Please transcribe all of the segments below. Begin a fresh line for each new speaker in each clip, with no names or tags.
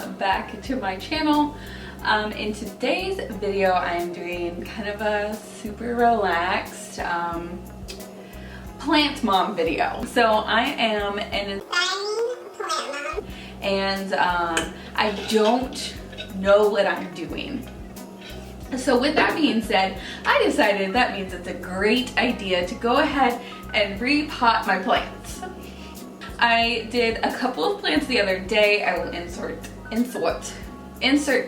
back to my channel. In today's video I'm doing kind of a super relaxed plant mom video. So I am an plant mom and I don't know what I'm doing. So with that being said, I decided that means it's a great idea to go ahead and repot my plants. I did a couple of plants the other day. I will insert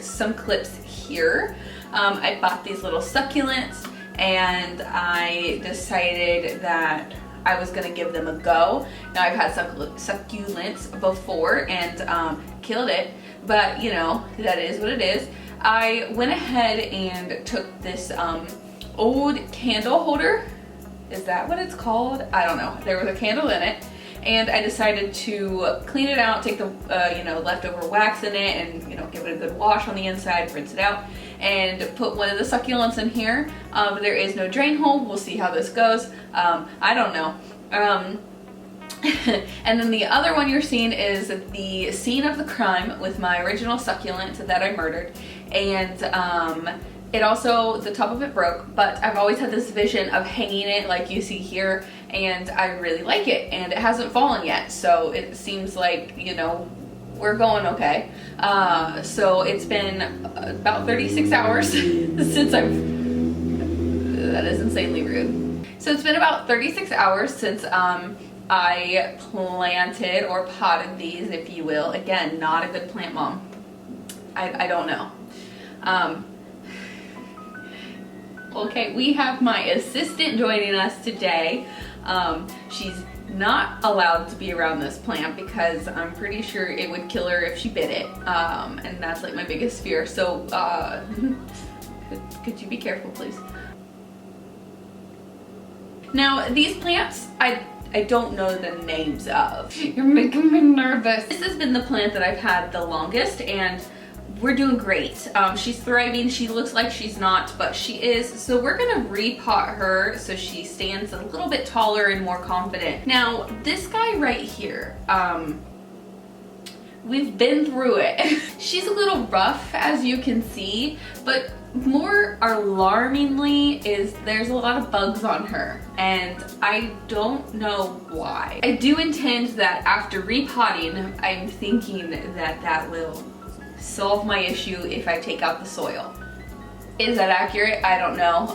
some clips here. I bought these little succulents and I decided that I was gonna give them a go. Now I've had succulents before and killed it, but you know, that is what it is. I went ahead and took this old candle holder. Is that what it's called? I don't know. There was a candle in it, and I decided to clean it out, take the leftover wax in it, and give it a good wash on the inside, rinse it out, and put one of the succulents in here. There is no drain hole. We'll see how this goes. I don't know. And then the other one you're seeing is the scene of the crime with my original succulent that I murdered, and it also, the top of it broke, but I've always had this vision of hanging it like you see here, and I really like it, and it hasn't fallen yet, so it seems like, we're going okay. So it's been about 36 hours since that is insanely rude. So it's been about 36 hours since I planted or potted these, if you will. Again, not a good plant mom. I don't know. Okay, we have my assistant joining us today. She's not allowed to be around this plant because I'm pretty sure it would kill her if she bit it. And that's like my biggest fear. So could you be careful, please? Now, these plants, I don't know the names of. You're making me nervous. This has been the plant that I've had the longest, and we're doing great. She's thriving. She looks like she's not, but she is. So we're gonna repot her so she stands a little bit taller and more confident. Now, this guy right here, we've been through it. She's a little rough, as you can see, but more alarmingly is there's a lot of bugs on her, and I don't know why. I do intend that after repotting, I'm thinking that that will solve my issue if I take out the soil. Is that accurate? I don't know.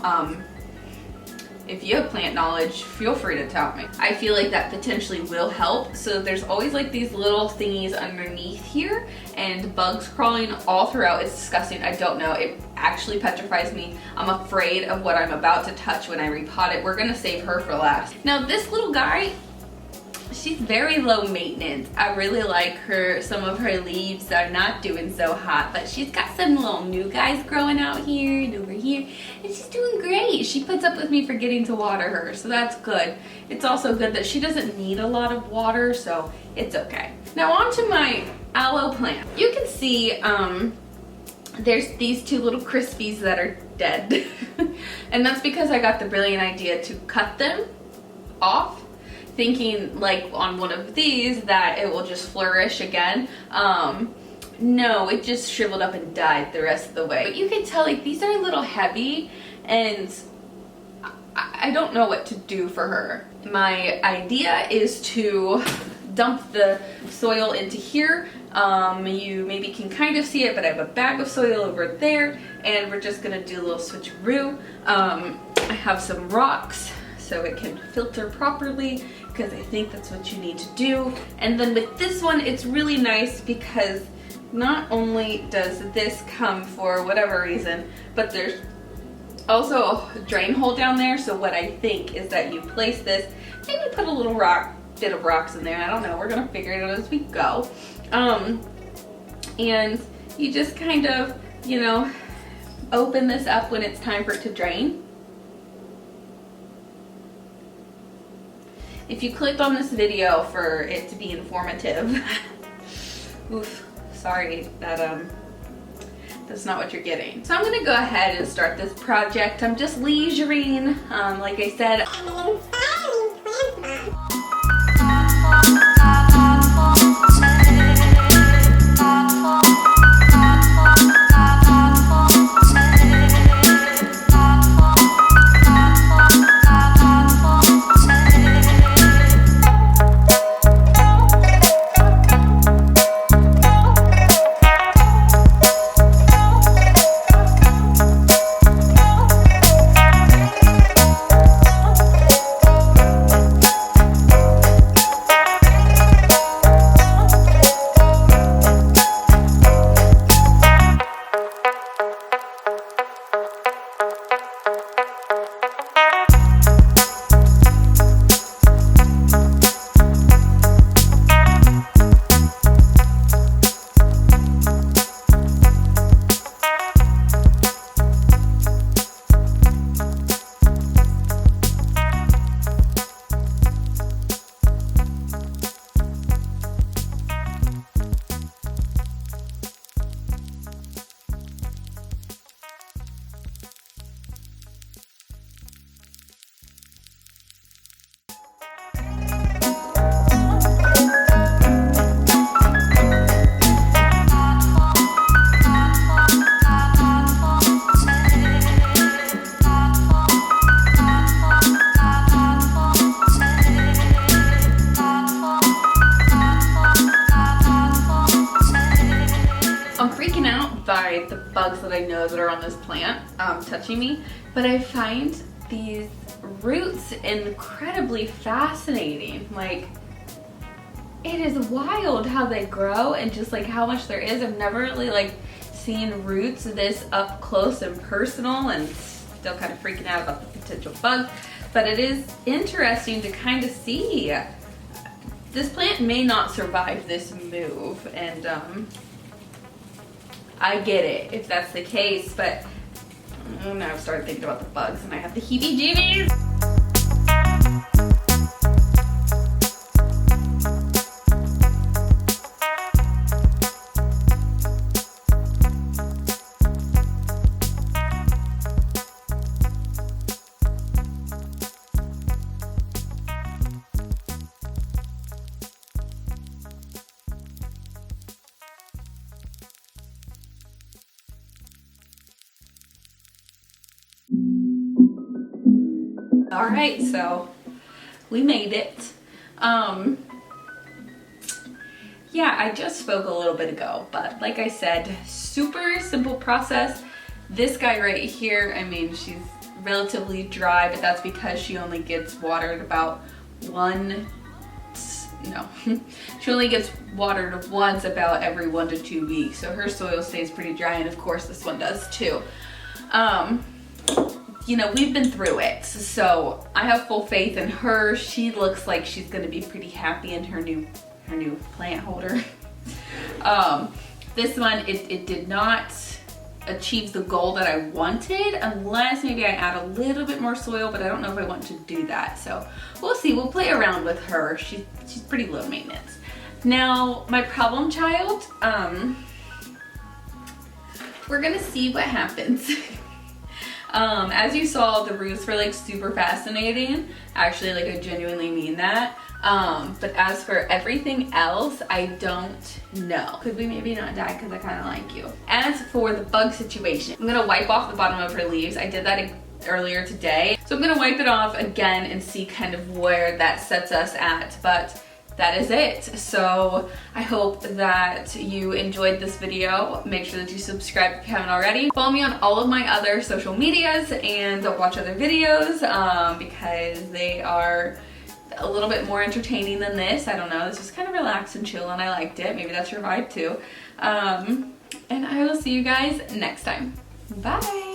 If you have plant knowledge, feel free to tell me. I feel like that potentially will help. So there's always like these little thingies underneath here and bugs crawling all throughout. It's disgusting. I don't know. It actually petrifies me. I'm afraid of what I'm about to touch when I repot it. We're gonna save her for last. Now this little guy, she's very low maintenance. I really like her. Some of her leaves are not doing so hot, but she's got some little new guys growing out here and over here, and she's doing great. She puts up with me forgetting to water her, so that's good. It's also good that she doesn't need a lot of water, so it's okay. Now on to my aloe plant. You can see there's these two little crispies that are dead. And that's because I got the brilliant idea to cut them off, thinking like on one of these that it will just flourish again. No, it just shriveled up and died the rest of the way. But you can tell like these are a little heavy, and I don't know what to do for her. My idea is to dump the soil into here. You maybe can kind of see it, but I have a bag of soil over there, and we're just gonna do a little switcheroo. I have some rocks so it can filter properly, because I think that's what you need to do. And then with this one, it's really nice because not only does this come for whatever reason, but there's also a drain hole down there. So what I think is that you place this, maybe put a little bit of rocks in there. I don't know, we're gonna figure it out as we go. And you just kind of, open this up when it's time for it to drain. If you clicked on this video for it to be informative, oof, sorry, that's not what you're getting. So I'm gonna go ahead and start this project. I'm just leisuring, like I said. I'm an I'm freaking out by the bugs that I know that are on this plant touching me, but I find these roots incredibly fascinating. Like, it is wild how they grow and just like how much there is. I've never really like seen roots this up close and personal, and still kind of freaking out about the potential bugs, but it is interesting to kind of see. This plant may not survive this move, and I get it if that's the case, but now I've started thinking about the bugs and I have the heebie-jeebies. All right, so we made it. Yeah, I just spoke a little bit ago, but like I said, super simple process. This guy right here, I mean, she's relatively dry, but that's because she only gets watered about she only gets watered once about every 1 to 2 weeks. So her soil stays pretty dry, and of course this one does too. You know, we've been through it, so I have full faith in her. She looks like she's gonna be pretty happy in her new plant holder. This one, it did not achieve the goal that I wanted, unless maybe I add a little bit more soil, but I don't know if I want to do that. So we'll see, we'll play around with her. She's pretty low maintenance. Now, my problem child, we're gonna see what happens. As you saw, the roots were like super fascinating. Actually, like I genuinely mean that. But as for everything else, I don't know. Could we maybe not die because I kind of like you? As for the bug situation, I'm gonna wipe off the bottom of her leaves. I did that earlier today. So I'm gonna wipe it off again and see kind of where that sets us at. But that is it. So I hope that you enjoyed this video. Make sure that you subscribe if you haven't already. Follow me on all of my other social medias and watch other videos because they are a little bit more entertaining than this. I don't know, this was kind of relaxed and chill and I liked it. Maybe that's your vibe too. And I will see you guys next time. Bye.